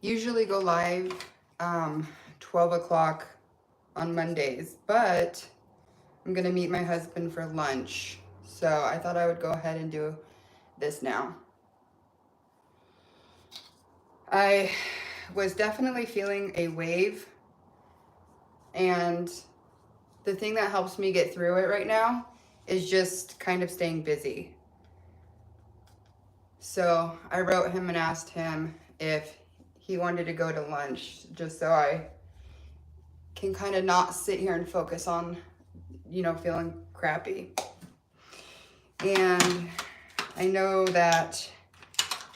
usually go live 12 o'clock on Mondays, but I'm gonna meet my husband for lunch. So I thought I would go ahead and do this now. I was definitely feeling a wave, and the thing that helps me get through it right now is just kind of staying busy. So I wrote him and asked him if he wanted to go to lunch, just so I can kind of not sit here and focus on, you know, feeling crappy. And I know that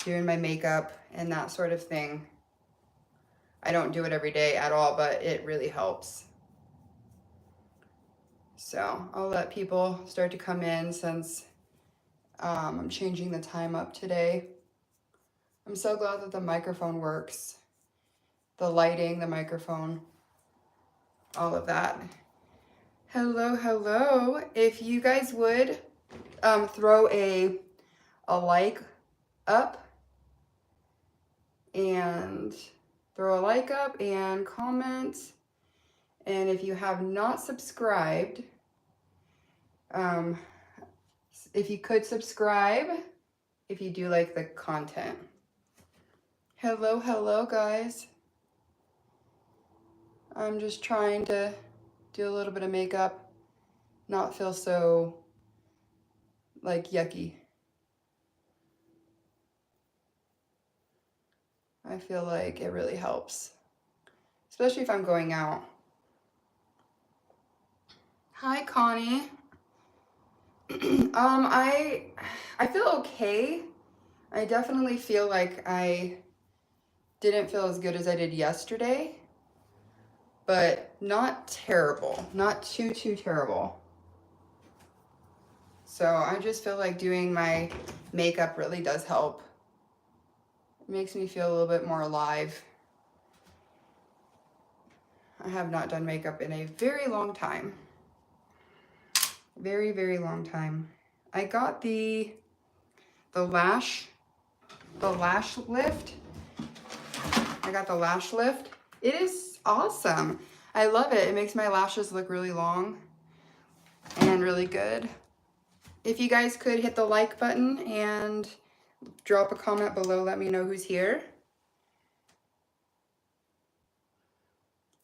doing my makeup and that sort of thing, I don't do it every day at all, but it really helps. So I'll let people start to come in since I'm changing the time up today. I'm so glad that the microphone works. The lighting, the microphone, all of that. Hello, hello. If you guys would throw a like up and comment. And if you have not subscribed, if you could subscribe, if you do like the content. Hello, hello, guys. I'm just trying to do a little bit of makeup, not feel so like yucky. I feel like it really helps, especially if I'm going out. Hi, Connie. I feel okay. I definitely feel like I didn't feel as good as I did yesterday, but not terrible, not too terrible. So I just feel like doing my makeup really does help. It makes me feel a little bit more alive. I have not done makeup in a very long time. Very, very long time. I got the lash lift. I got the lash lift. It is awesome. I love it. It makes my lashes look really long and really good. If you guys could hit the like button and drop a comment below, let me know who's here.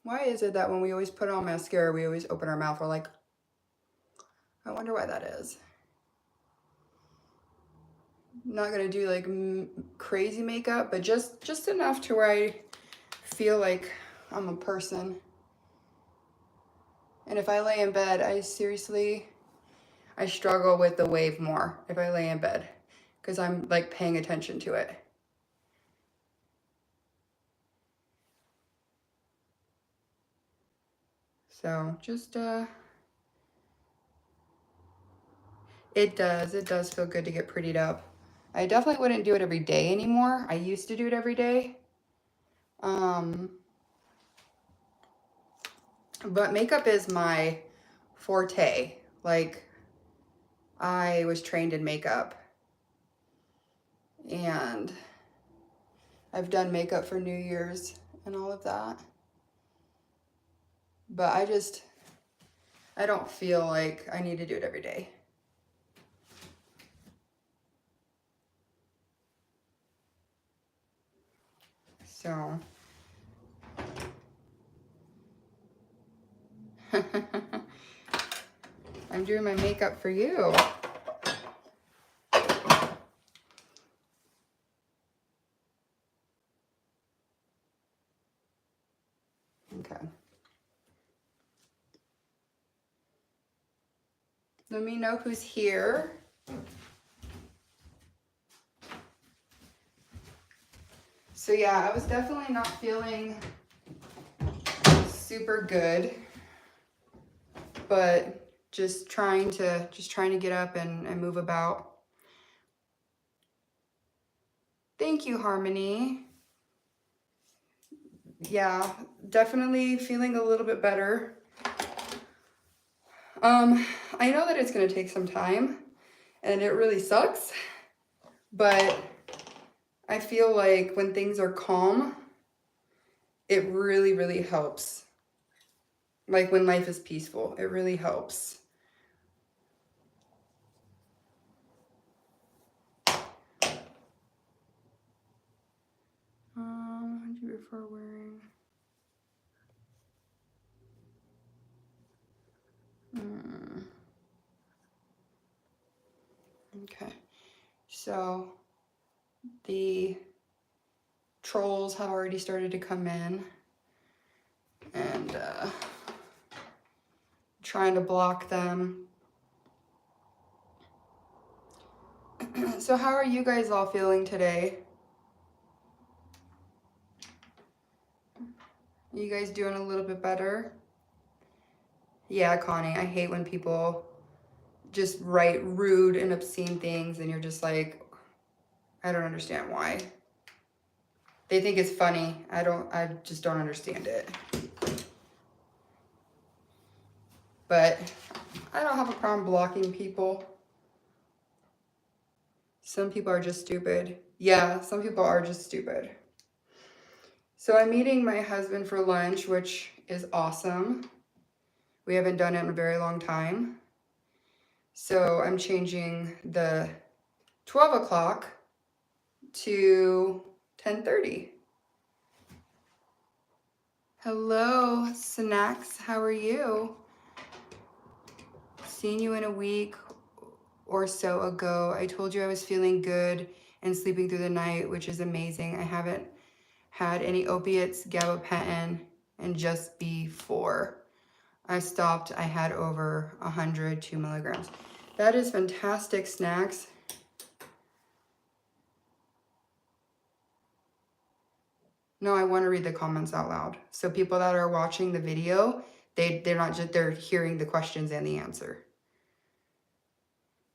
Why is it that when we always put on mascara, we always open our mouth? We're like, I wonder why that is. I'm not gonna do like crazy makeup, but just enough to where I feel like I'm a person. And if I lay in bed, I struggle with the wave more if I lay in bed, because I'm like paying attention to it. So just it does feel good to get prettied up. I definitely wouldn't do it every day anymore. I used to do it every day. But makeup is my forte. Like, I was trained in makeup, and I've done makeup for New Year's and all of that. But I don't feel like I need to do it every day. So I'm doing my makeup for you. Okay. Let me know who's here. So yeah, I was definitely not feeling super good, but just trying to get up and move about. Thank you, Harmony. Yeah, definitely feeling a little bit better. I know that it's gonna take some time, and it really sucks, but I feel like when things are calm, it really, really helps. Like when life is peaceful, it really helps. What do you prefer wearing? Okay, so the trolls have already started to come in, and trying to block them. So how are you guys all feeling today? Are you guys doing a little bit better? Yeah, Connie, I hate when people just write rude and obscene things and you're just like, I don't understand why. They think it's funny. I just don't understand it. But I don't have a problem blocking people. Some people are just stupid. Yeah, some people are just stupid. So I'm meeting my husband for lunch, which is awesome. We haven't done it in a very long time. So I'm changing the 12 o'clock to 10:30. Hello, Snacks. How are you? Seen you in a week or so ago. I told you I was feeling good and sleeping through the night, which is amazing. I haven't had any opiates, gabapentin, and just before I stopped, I had over 102 milligrams. That is fantastic, Snacks. No, I want to read the comments out loud. So people that are watching the video, they're not just, they're hearing the questions and the answer.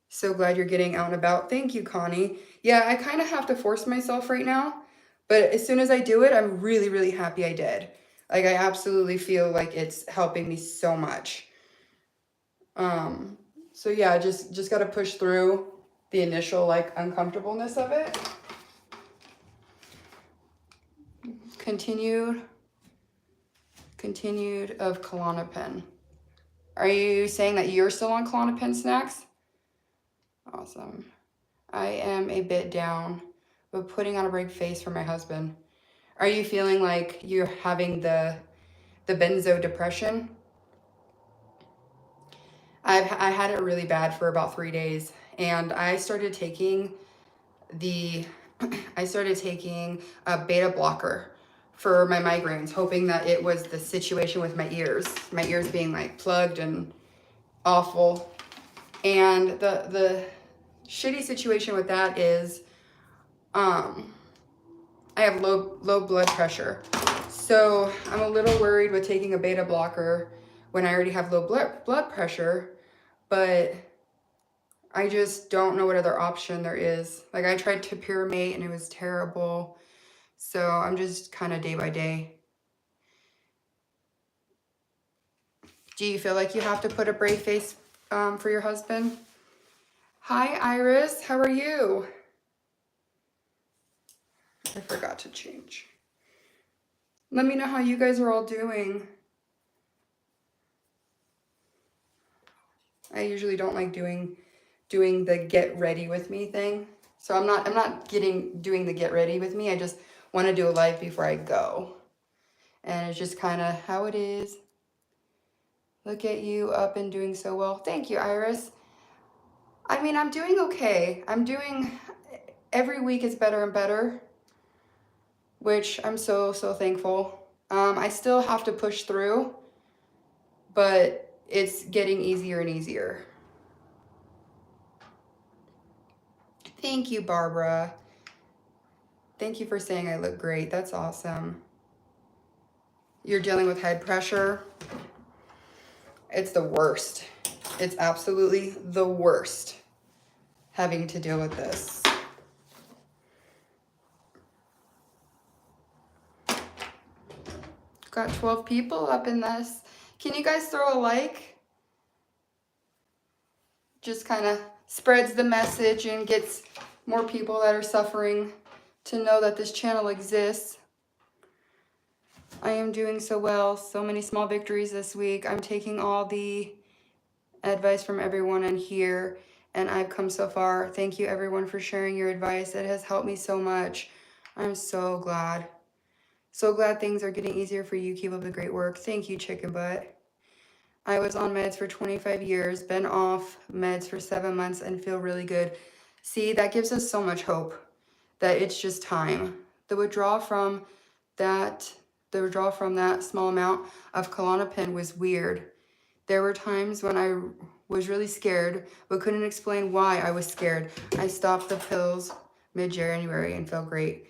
So glad you're getting out and about. Thank you, Connie. Yeah, I kind of have to force myself right now, but as soon as I do it, I'm really, really happy I did. Like, I absolutely feel like it's helping me so much. So yeah, just got to push through the initial like uncomfortableness of it. Continued of Klonopin. Are you saying that you're still on Klonopin, Snacks? Awesome. I am a bit down, but putting on a brave face for my husband. Are you feeling like you're having the benzo depression? I had it really bad for about 3 days, and I started taking a beta blocker for my migraines, hoping that it was the situation with my ears being like plugged and awful. And the shitty situation with that is I have low blood pressure. So I'm a little worried with taking a beta blocker when I already have low blood pressure, but I just don't know what other option there is. Like, I tried tapering and it was terrible. So I'm just kind of day by day. Do you feel like you have to put a brave face for your husband? Hi, Iris. How are you? I forgot to change. Let me know how you guys are all doing. I usually don't like doing the get ready with me thing. So I'm not doing the get ready with me. I just want to do a live before I go. And it's just kind of how it is. Look at you up and doing so well. Thank you, Iris. I mean, I'm doing okay. Every week is better and better, which I'm so thankful. I still have to push through, but it's getting easier and easier. Thank you, Barbara. Thank you for saying I look great. That's awesome. You're dealing with head pressure. It's the worst. It's absolutely the worst having to deal with this. Got 12 people up in this. Can you guys throw a like? Just kind of spreads the message and gets more people that are suffering to know that this channel exists. I am doing so well. So many small victories this week. I'm taking all the advice from everyone in here, and I've come so far. Thank you everyone for sharing your advice. It has helped me so much. I'm so glad. So glad things are getting easier for you. Keep up the great work. Thank you, Chicken Butt. I was on meds for 25 years, been off meds for 7 months, and feel really good. See, that gives us so much hope that it's just time. The withdrawal from that small amount of Klonopin was weird. There were times when I was really scared, but couldn't explain why I was scared. I stopped the pills mid-January and felt great.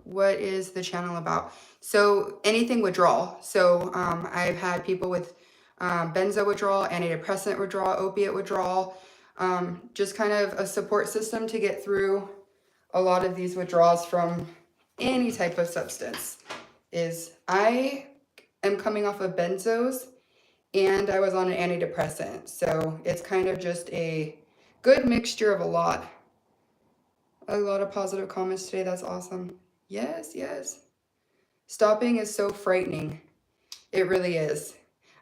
What is the channel about? So anything withdrawal. So I've had people with benzo withdrawal, antidepressant withdrawal, opiate withdrawal, just kind of a support system to get through a lot of these withdrawals from any type of substance. I am coming off of benzos and I was on an antidepressant. So it's kind of just a good mixture of a lot. A lot of positive comments today. That's awesome. Yes, yes. Stopping is so frightening. It really is.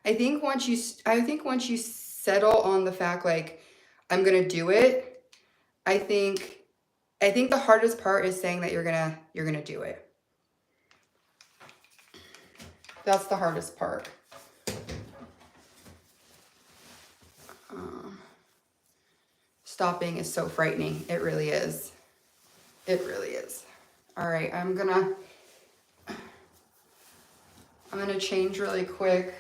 I think once you settle on the fact like I'm gonna do it, I think the hardest part is saying that you're gonna do it. That's the hardest part. Stopping is so frightening. It really is. It really is. All right, I'm gonna change really quick.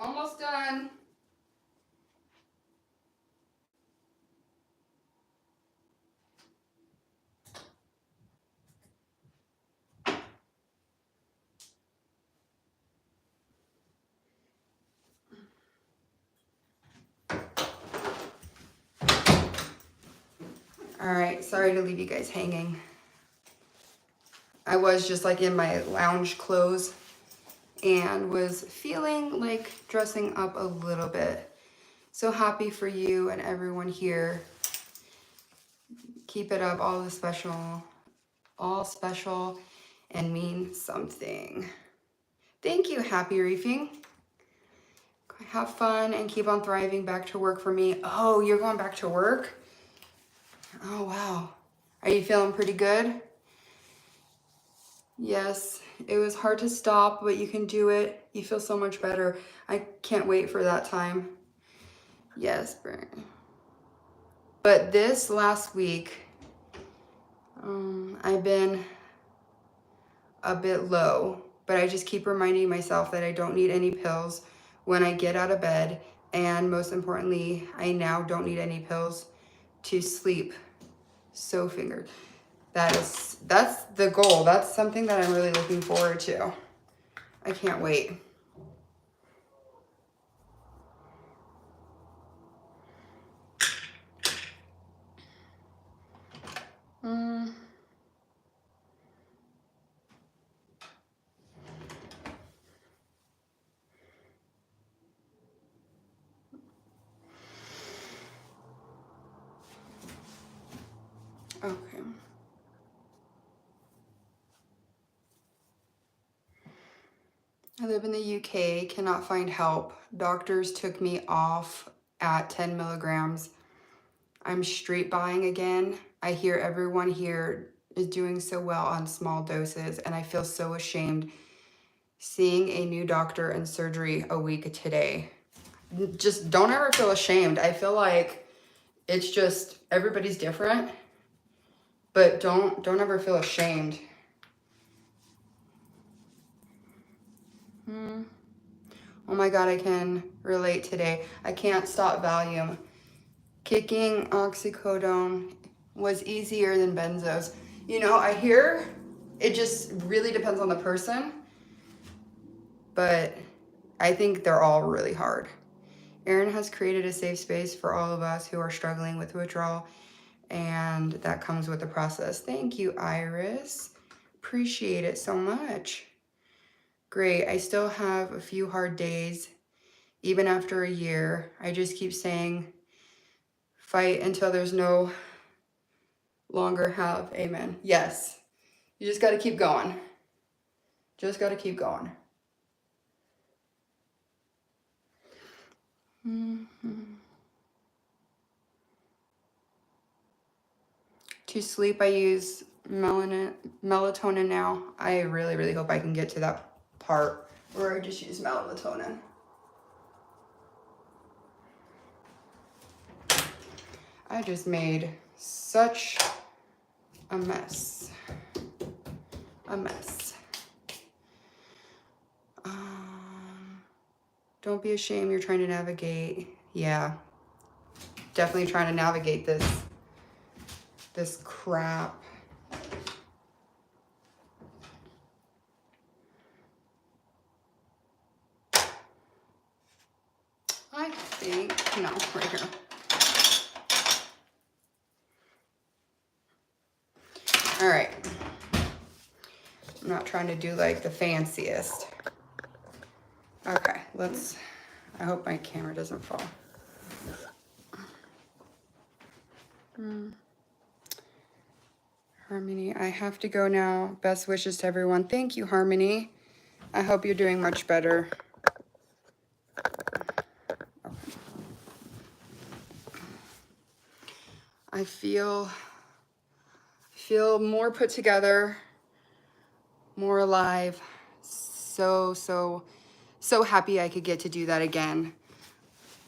Almost done. All right, sorry to leave you guys hanging. I was just like in my lounge clothes and was feeling like dressing up a little bit. So happy for you and everyone here. Keep it up, all special and mean something. Thank you, Happy Reefing. Have fun and keep on thriving. Back to work for me. Oh, you're going back to work? Oh, wow. Are you feeling pretty good? Yes, it was hard to stop, but you can do it. You feel so much better. I can't wait for that time. Yes, Brian. But this last week, I've been a bit low, but I just keep reminding myself that I don't need any pills when I get out of bed. And most importantly, I now don't need any pills to sleep. So fingered. That's the goal. That's something that I'm really looking forward to. I can't wait. Okay. I live in the UK, cannot find help. Doctors took me off at 10 milligrams. I'm street buying again. I hear everyone here is doing so well on small doses, and I feel so ashamed seeing a new doctor and surgery a week today. Just don't ever feel ashamed. I feel like it's just everybody's different, but don't ever feel ashamed. Oh my God, I can relate today. I can't stop Valium. Kicking oxycodone was easier than benzos. You know, I hear it just really depends on the person, but I think they're all really hard. Erin has created a safe space for all of us who are struggling with withdrawal, and that comes with the process. Thank you, Iris. Appreciate it so much. Great. I still have a few hard days, even after a year. I just keep saying, fight until there's no longer have. Amen. Yes. You just got to keep going. Just got to keep going. To sleep, I use melatonin now. I really, really hope I can get to that part where I just use melatonin. I just made such a mess. A mess. Don't be ashamed, you're trying to navigate. Yeah, definitely trying to navigate this crap. I think, no, right here. All right. I'm not trying to do like the fanciest. Okay, I hope my camera doesn't fall. Harmony, I have to go now. Best wishes to everyone. Thank you, Harmony. I hope you're doing much better. I feel more put together, more alive. So happy I could get to do that again.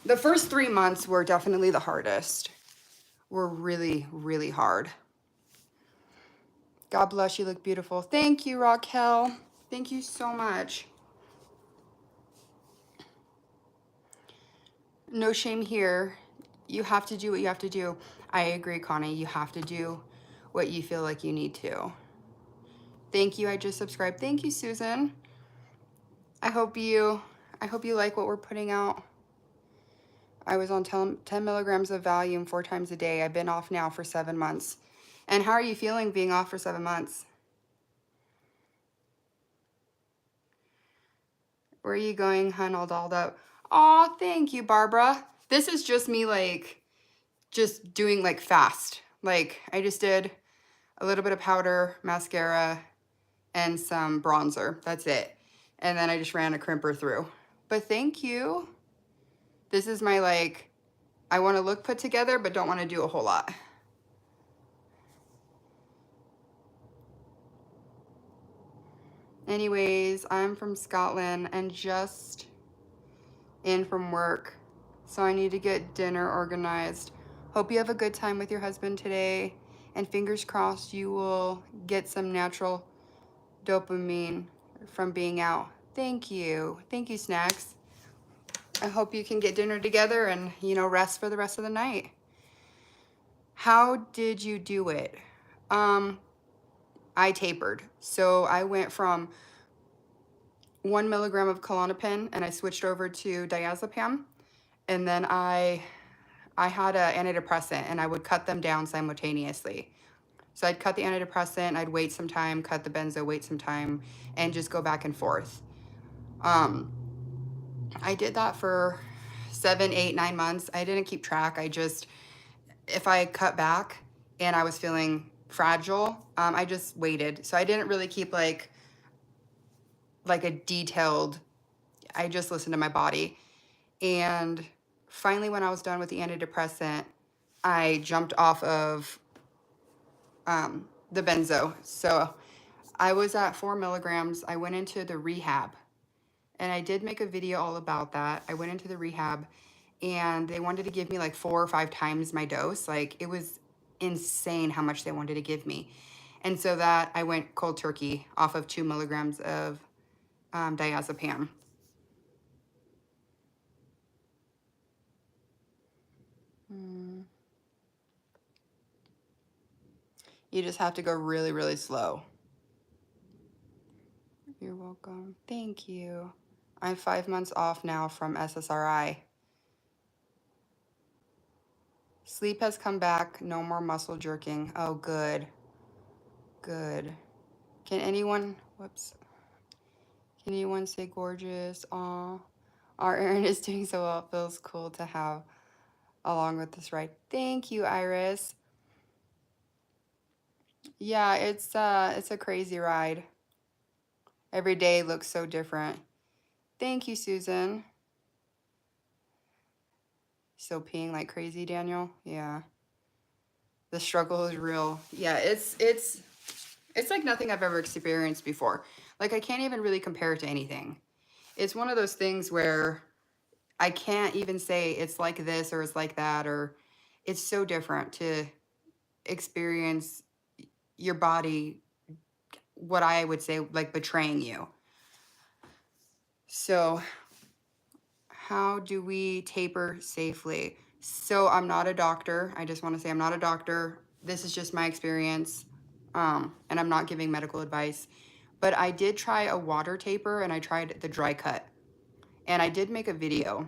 The first 3 months were definitely the hardest. Were really, really hard. God bless you, look beautiful. Thank you, Raquel. Thank you so much. No shame here. You have to do what you have to do. I agree, Connie. You have to do what you feel like you need to. Thank you. I just subscribed. Thank you, Susan. I hope you like what we're putting out. I was on 10 milligrams of Valium 4 times a day. I've been off now for 7 months. And how are you feeling being off for 7 months? Where are you going, hun, all dolled up? Aw, thank you, Barbara. This is just me, like, just doing, like, fast. Like, I just did a little bit of powder, mascara, and some bronzer. That's it. And then I just ran a crimper through. But thank you. This is my, like, I want to look put together, but don't want to do a whole lot. Anyways, I'm from Scotland and just in from work, so I need to get dinner organized. Hope you have a good time with your husband today, and fingers crossed you will get some natural dopamine from being out. Thank you. Thank you, Snacks. I hope you can get dinner together and, you know, rest for the rest of the night. How did you do it? I tapered. So I went from 1 milligram of Klonopin and I switched over to diazepam. And then I had an antidepressant and I would cut them down simultaneously. So I'd cut the antidepressant, I'd wait some time, cut the benzo, wait some time, and just go back and forth. I did that for 7, 8, 9 months. I didn't keep track. If I cut back and I was feeling fragile, I just waited. So I didn't really keep like a detailed, I just listened to my body. And finally, when I was done with the antidepressant, I jumped off of the benzo. So I was at 4 milligrams. I went into the rehab. And I did make a video all about that. I went into the rehab and they wanted to give me like 4 or 5 times my dose. Like, it was insane how much they wanted to give me. And so that I went cold turkey off of 2 milligrams of diazepam. You just have to go really, really slow. You're welcome. Thank you. I'm 5 months off now from SSRI. Sleep has come back. No more muscle jerking. Oh, good. Good. Can anyone, whoops. Can anyone say gorgeous? Aw. Our Erin is doing so well. It feels cool to have along with this ride. Thank you, Iris. Yeah, it's a crazy ride. Every day looks so different. Thank you, Susan. Still peeing like crazy, Daniel? Yeah. The struggle is real. Yeah, it's like nothing I've ever experienced before. Like I can't even really compare it to anything. It's one of those things where I can't even say it's like this or it's like that, or it's so different to experience your body, what I would say like betraying you. So how do we taper safely? So I'm not a doctor. I just want to say I'm not a doctor. This is just my experience. And I'm not giving medical advice. But I did try a water taper and I tried the dry cut. And I did make a video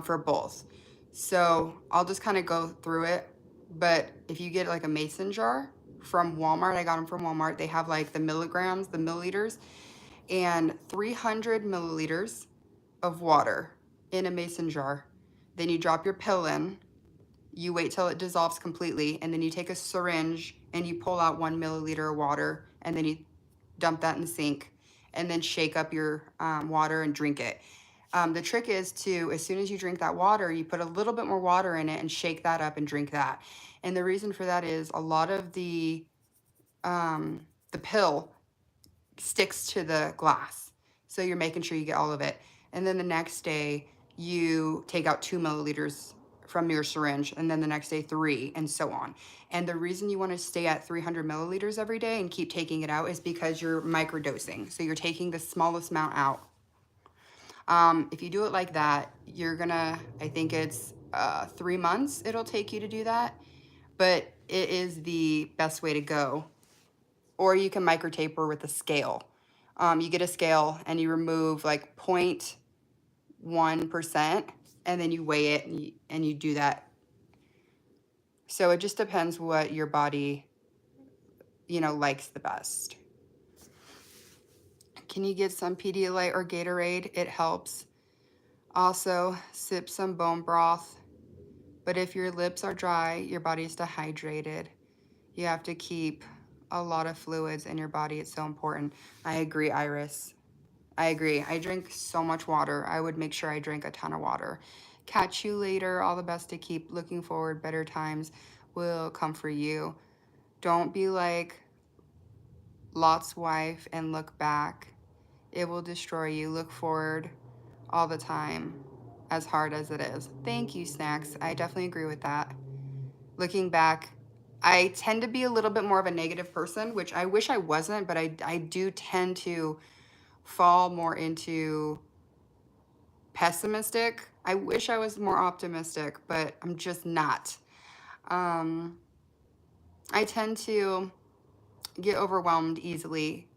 for both. So I'll just kind of go through it. But if you get like a mason jar from Walmart, I got them from Walmart. They have like the milligrams, the milliliters, and 300 milliliters of water in a mason jar. Then you drop your pill in, you wait till it dissolves completely, and then you take a syringe and you pull out 1 milliliter of water, and then you dump that in the sink, and then shake up your water and drink it. The trick is to, as soon as you drink that water, you put a little bit more water in it and shake that up and drink that. And the reason for that is a lot of the pill sticks to the glass. So you're making sure you get all of it. And then the next day you take out 2 milliliters from your syringe, and then the next day 3, and so on. And the reason you want to stay at 300 milliliters every day and keep taking it out is because you're microdosing. So you're taking the smallest amount out. If you do it like that, you're gonna, I think it's 3 months it'll take you to do that, but it is the best way to go. Or you can micro taper with a scale. You get a scale and you remove like 0.1%, and then you weigh it and you do that. So it just depends what your body, likes the best. Can you get some Pedialyte or Gatorade? It helps. Also, sip some bone broth. But if your lips are dry, your body is dehydrated. You have to keep a lot of fluids in your body. It's so important. I agree, Iris. I agree. I drink so much water. I would make sure I drink a ton of water. Catch you later. All the best to keep looking forward. Better times will come for you. Don't be like Lot's wife and look back. It will destroy you. Look forward all the time, as hard as it is. Thank you, Snacks. I definitely agree with that. Looking back, I tend to be a little bit more of a negative person, which I wish I wasn't, but I do tend to fall more into pessimistic. I wish I was more optimistic, but I'm just not. I tend to get overwhelmed easily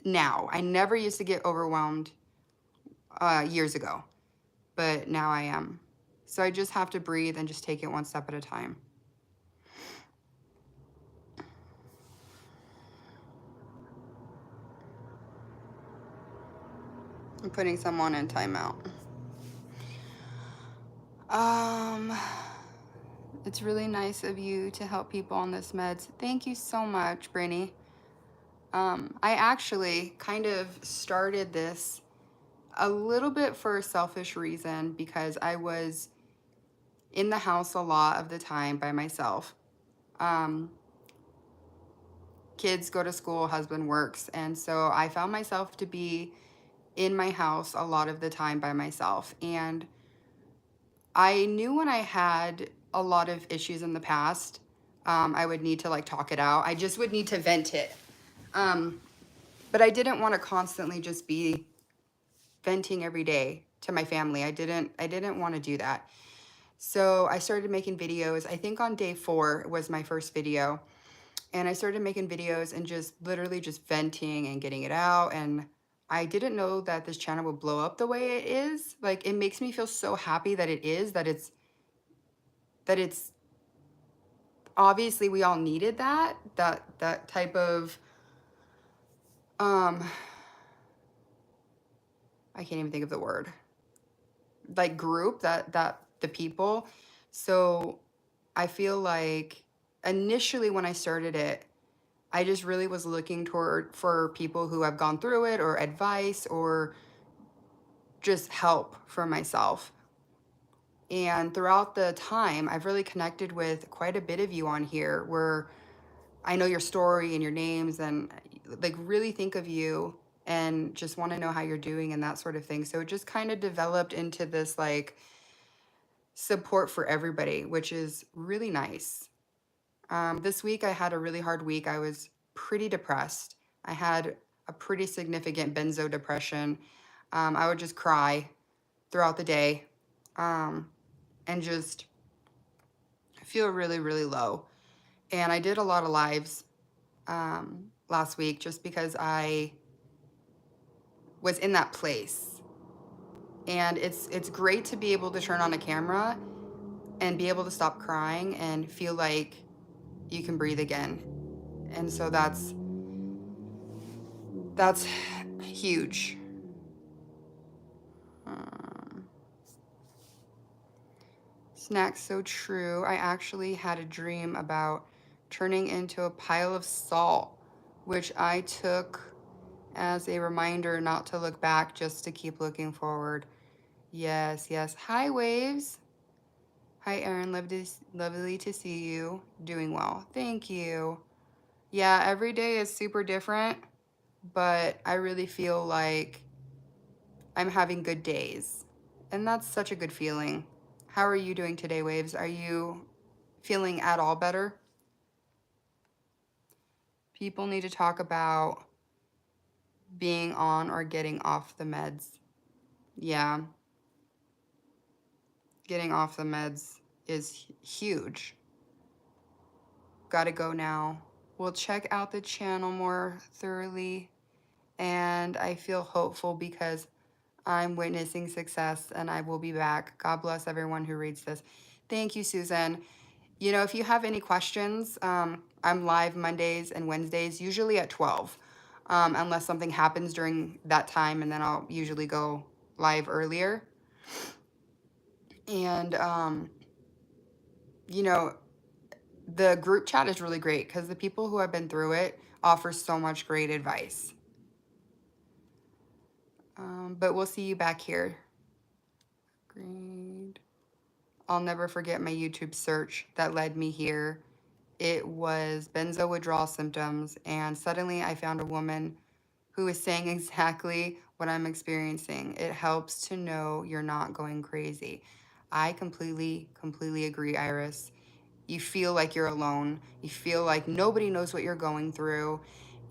now. I never used to get overwhelmed years ago, but now I am. So I just have to breathe and just take it one step at a time. I'm putting someone in timeout. It's really nice of you to help people on this meds. Thank you so much, Brittany. I actually kind of started this a little bit for a selfish reason because I was in the house a lot of the time by myself. Kids go to school, husband works, and so I found myself to be in my house a lot of the time by myself. And I knew when I had a lot of issues in the past, I would need to like talk it out. I just would need to vent it. But I didn't want to constantly just be venting every day to my family. I didn't want to do that. So I started making videos. I think on day 4 was my first video. And I started making videos and just literally just venting and getting it out. And I didn't know that this channel would blow up the way it is. Like, it makes me feel so happy that it is, that it's obviously we all needed that type of, I can't even think of the word, like group, that the people. So I feel like initially when I started it, I just really was looking for people who have gone through it, or advice, or just help for myself. And throughout the time, I've really connected with quite a bit of you on here, where I know your story and your names, and like really think of you and just want to know how you're doing and that sort of thing. So it just kind of developed into this like support for everybody, which is really nice. This week I had a really hard week. I was pretty depressed. I had a pretty significant benzo depression. I would just cry throughout the day, and just feel really, really low. And I did a lot of lives last week just because I was in that place. And it's great to be able to turn on a camera and be able to stop crying and feel like you can breathe again. And so that's huge. Snack so true. I actually had a dream about turning into a pile of salt, which I took as a reminder not to look back, just to keep looking forward. Yes, yes. Hi, Waves. Hi, Erin. Lovely to see you. Doing well. Thank you. Yeah, every day is super different, but I really feel like I'm having good days. And that's such a good feeling. How are you doing today, Waves? Are you feeling at all better? People need to talk about being on or getting off the meds. Yeah. Getting off the meds is huge. Gotta go now. We'll check out the channel more thoroughly, and I feel hopeful because I'm witnessing success, and I will be back. God bless everyone who reads this. Thank you, Susan. You know, if you have any questions, I'm live Mondays and Wednesdays, usually at 12, unless something happens during that time, and then I'll usually go live earlier. And, you know, the group chat is really great because the people who have been through it offer so much great advice. But we'll see you back here. Great. I'll never forget my YouTube search that led me here. It was benzo withdrawal symptoms, and suddenly I found a woman who is saying exactly what I'm experiencing. It helps to know you're not going crazy. I completely agree, Iris. You feel like you're alone. You feel like nobody knows what you're going through,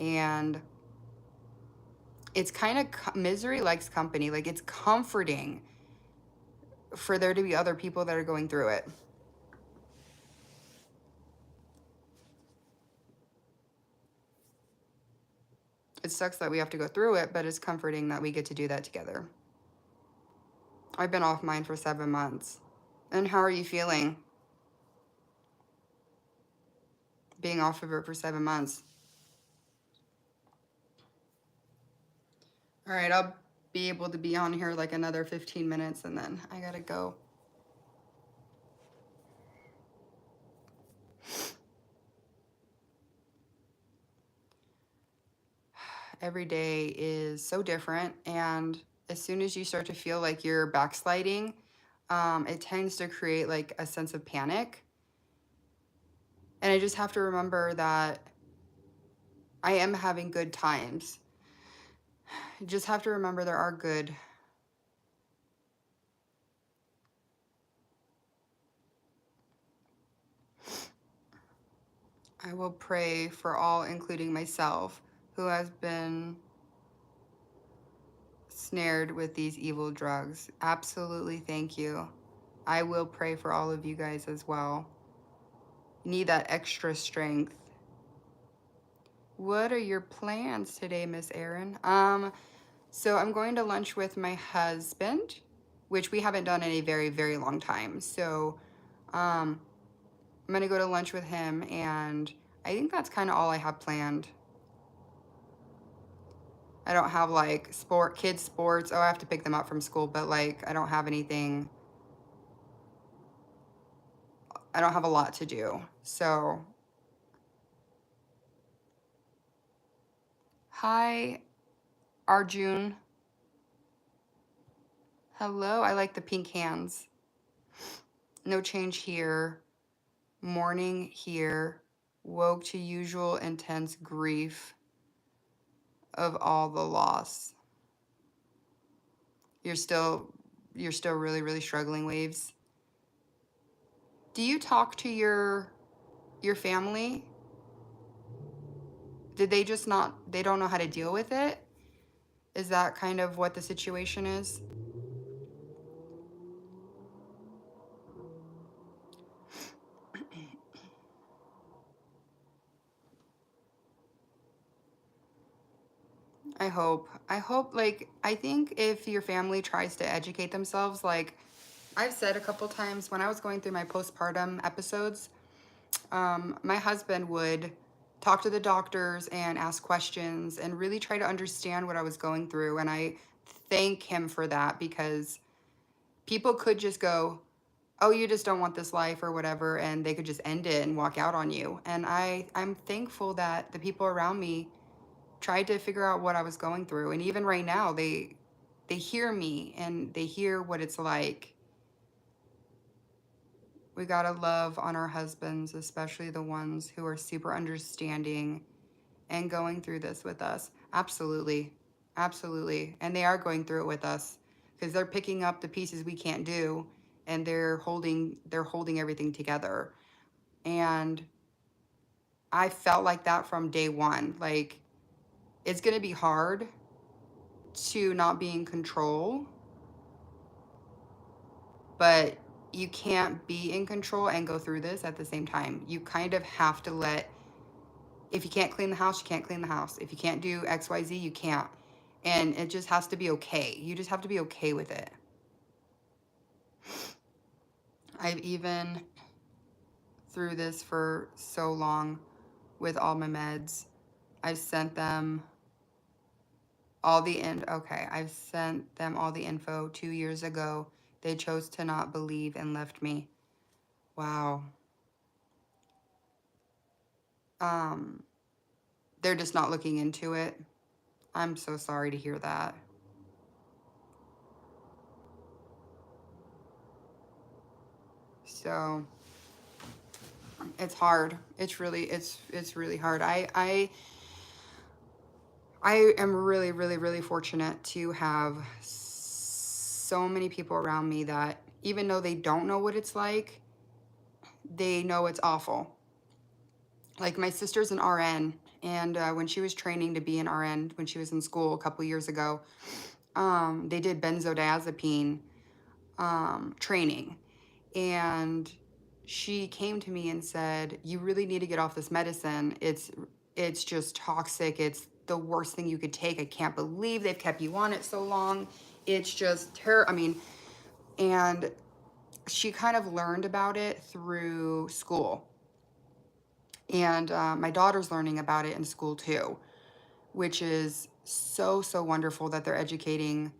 and it's kind of misery likes company. Like, it's comforting for there to be other people that are going through it. It sucks that we have to go through it, but it's comforting that we get to do that together. I've been off mine for 7 months. And how are you feeling? Being off of it for 7 months. All right, I'll be able to be on here like another 15 minutes and then I gotta go. Every day is so different, and as soon as you start to feel like you're backsliding, it tends to create like a sense of panic. And I just have to remember that I am having good times. I just have to remember there are good. I will pray for all, including myself, who has been snared with these evil drugs. Absolutely, thank you. I will pray for all of you guys as well. You need that extra strength. What are your plans today, Miss Erin? So I'm going to lunch with my husband, which we haven't done in a very, very long time. So, I'm gonna go to lunch with him, and I think that's kind of all I have planned. I don't have like kids sports. Oh, I have to pick them up from school, but like I don't have anything. I don't have a lot to do. So, hi, Arjun. Hello. I like the pink hands. No change here. Mourning here. Woke to usual intense grief of all the loss. You're still really, really struggling, Waves. Do you talk to your family? Did they just not, they don't know how to deal with it? Is that kind of what the situation is? I hope, like, I think if your family tries to educate themselves, like I've said a couple times when I was going through my postpartum episodes, my husband would talk to the doctors and ask questions and really try to understand what I was going through. And I thank him for that, because people could just go, oh, you just don't want this life or whatever, and they could just end it and walk out on you. And I'm thankful that the people around me tried to figure out what I was going through. And even right now, they hear me and they hear what it's like. We gotta love on our husbands, especially the ones who are super understanding and going through this with us. Absolutely. Absolutely. And they are going through it with us, because they're picking up the pieces we can't do, and they're holding everything together. And I felt like that from day one. Like, it's going to be hard to not be in control, but you can't be in control and go through this at the same time. You kind of have to if you can't clean the house, you can't clean the house. If you can't do XYZ, you can't. And it just has to be okay. You just have to be okay with it. I've even, through this for so long with all my meds, I've sent them I've sent them all the info 2 years ago. They chose to not believe and left me. Wow. They're just not looking into it. I'm so sorry to hear that. So it's hard. It's really hard. I am really, really, really fortunate to have so many people around me that, even though they don't know what it's like, they know it's awful. Like, my sister's an RN, and when she was training to be an RN, when she was in school a couple years ago, they did benzodiazepine training, and she came to me and said, you really need to get off this medicine. It's just toxic. It's the worst thing you could take. I can't believe they've kept you on it so long. It's just terrible. I mean, and she kind of learned about it through school. And my daughter's learning about it in school too, which is so, so wonderful that they're educating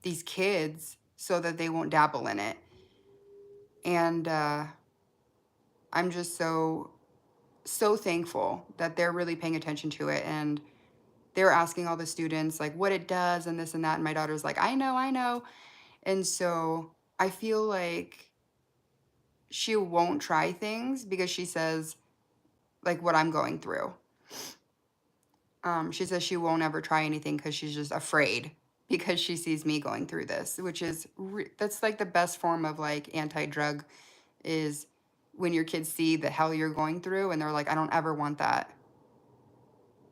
these kids so that they won't dabble in it. And I'm just so, so thankful that they're really paying attention to it. And they're asking all the students like what it does and this and that. And my daughter's like, I know. And so I feel like she won't try things because she says, like, what I'm going through. She says she won't ever try anything because she's just afraid, because she sees me going through this, which is, that's like the best form of like anti-drug, is when your kids see the hell you're going through and they're like, I don't ever want that.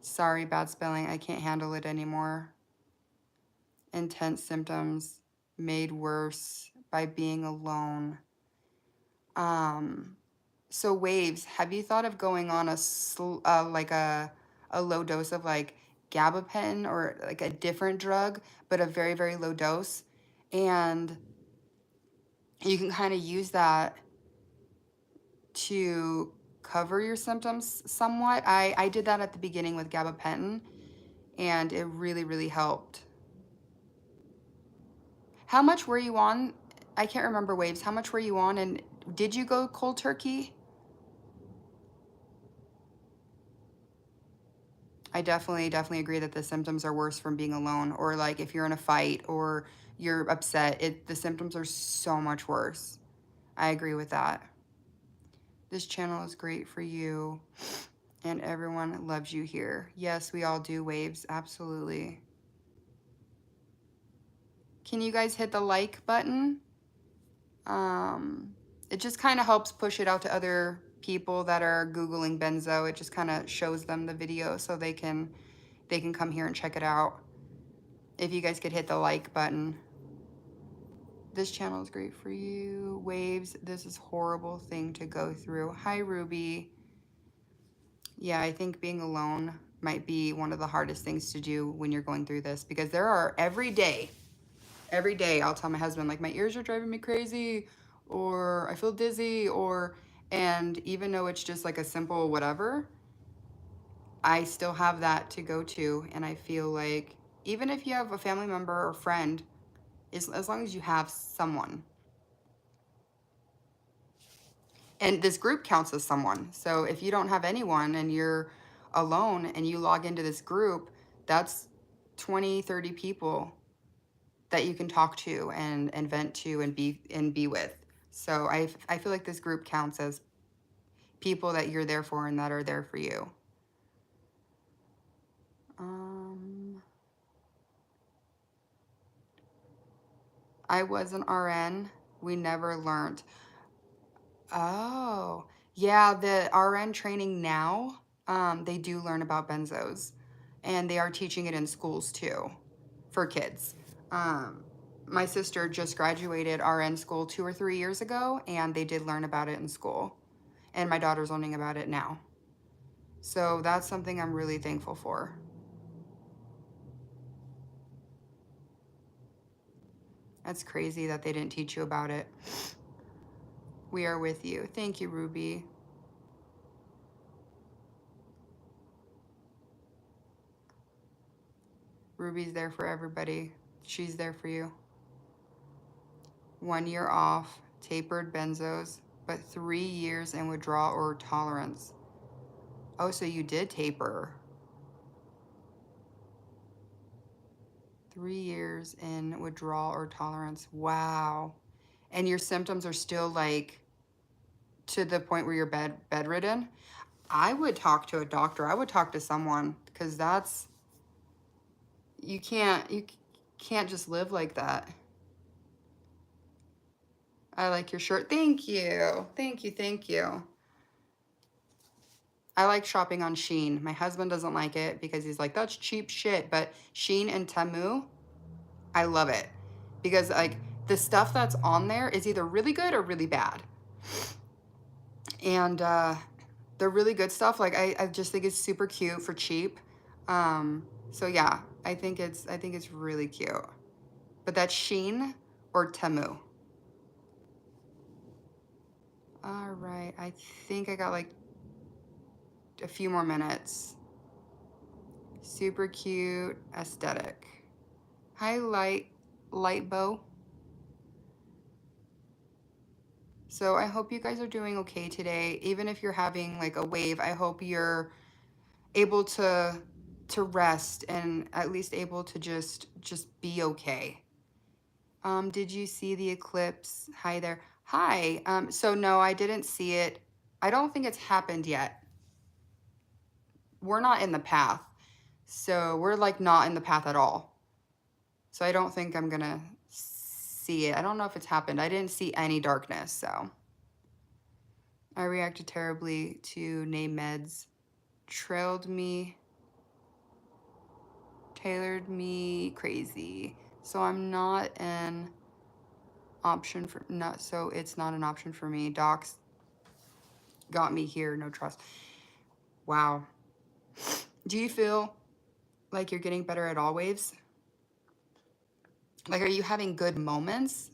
Sorry, bad spelling. I can't handle it anymore. Intense symptoms made worse by being alone. So Waves, have you thought of going on like a low dose of like gabapentin or like a different drug, but a very, very low dose? And you can kind of use that to cover your symptoms somewhat. I did that at the beginning with gabapentin, and it really, really helped. How much were you on? I can't remember, Waves. How much were you on? And did you go cold turkey? I definitely agree that the symptoms are worse from being alone, or like if you're in a fight or you're upset, the symptoms are so much worse. I agree with that. This channel is great for you, and everyone loves you here. Yes, we all do, Waves. Absolutely. Can you guys hit the like button? It just kind of helps push it out to other people that are Googling benzo. It just kind of shows them the video so they can come here and check it out. If you guys could hit the like button. This channel is great for you. Waves, this is a horrible thing to go through. Hi, Ruby. Yeah, I think being alone might be one of the hardest things to do when you're going through this, because there are every day I'll tell my husband, like, my ears are driving me crazy, or I feel dizzy, and even though it's just like a simple whatever, I still have that to go to. And I feel like even if you have a family member or friend, as long as you have someone, and this group counts as someone. So if you don't have anyone and you're alone and you log into this group, that's 20, 30 people that you can talk to and vent to and be with. So I feel like this group counts as people that you're there for and that are there for you. I was an RN. We never learned. Oh, yeah, the RN training now, they do learn about benzos, and they are teaching it in schools too for kids. My sister just graduated RN school 2 or 3 years ago, and they did learn about it in school, and my daughter's learning about it now. So that's something I'm really thankful for. That's crazy that they didn't teach you about it. We are with you. Thank you, Ruby. Ruby's there for everybody. She's there for you. 1 year off, tapered benzos, but 3 years in withdrawal or tolerance. Oh, so you did taper. 3 years in withdrawal or tolerance. Wow. And your symptoms are still like to the point where you're bedridden. I would talk to a doctor. I would talk to someone, because that's, you can't just live like that. I like your shirt. Thank you. Thank you. Thank you. I like shopping on Shein. My husband doesn't like it because he's like, that's cheap shit. But Shein and Temu, I love it. Because like the stuff that's on there is either really good or really bad. And the really good stuff, like I just think it's super cute for cheap. So yeah, I think it's really cute. But that's Shein or Temu. All right, I think I got like a few more minutes. Super cute, aesthetic. Hi, light bow. So I hope you guys are doing okay today. Even if you're having like a wave, I hope you're able to rest and at least able to just be okay. Did you see the eclipse? Hi there. Hi. So no, I didn't see it. I don't think it's happened yet. We're not in the path. So we're like not in the path at all. So I don't think I'm gonna see it. I don't know if it's happened. I didn't see any darkness, so. I reacted terribly to name meds. Tailored me crazy. So I'm not in option for, not, so it's not an option for me. Docs got me here, no trust. Wow. Do you feel like you're getting better at all, Waves? Like, are you having good moments?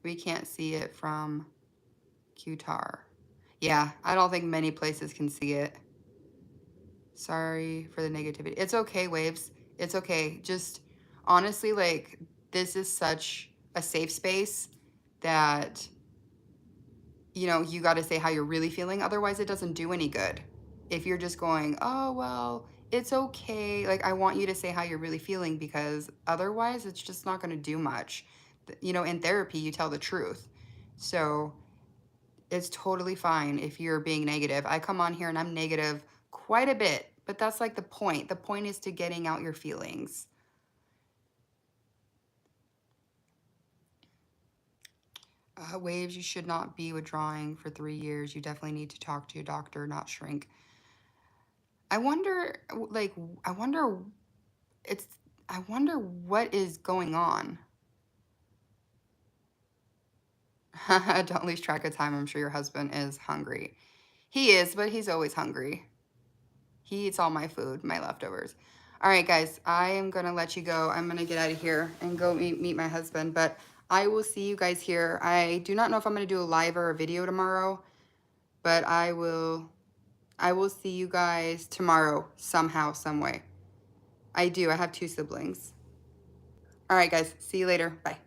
We can't see it from QTAR. Yeah, I don't think many places can see it. Sorry for the negativity. It's okay, Waves. It's okay. Just honestly, like, this is such a safe space that, you know, you got to say how you're really feeling. Otherwise, it doesn't do any good. If you're just going, oh, well, it's okay. Like, I want you to say how you're really feeling, because otherwise it's just not going to do much. You know, in therapy, you tell the truth. So it's totally fine if you're being negative. I come on here and I'm negative quite a bit, but that's like the point. The point is to getting out your feelings. Waves, you should not be withdrawing for 3 years. You definitely need to talk to your doctor, not shrink. I wonder, like, I wonder what is going on. Don't lose track of time. I'm sure your husband is hungry. He is, but he's always hungry. He eats all my food, my leftovers. All right, guys, I am going to let you go. I'm going to get out of here and go meet my husband, but I will see you guys here. I do not know if I'm going to do a live or a video tomorrow, but I will see you guys tomorrow somehow, some way. I do. I have 2 siblings. All right, guys. See you later. Bye.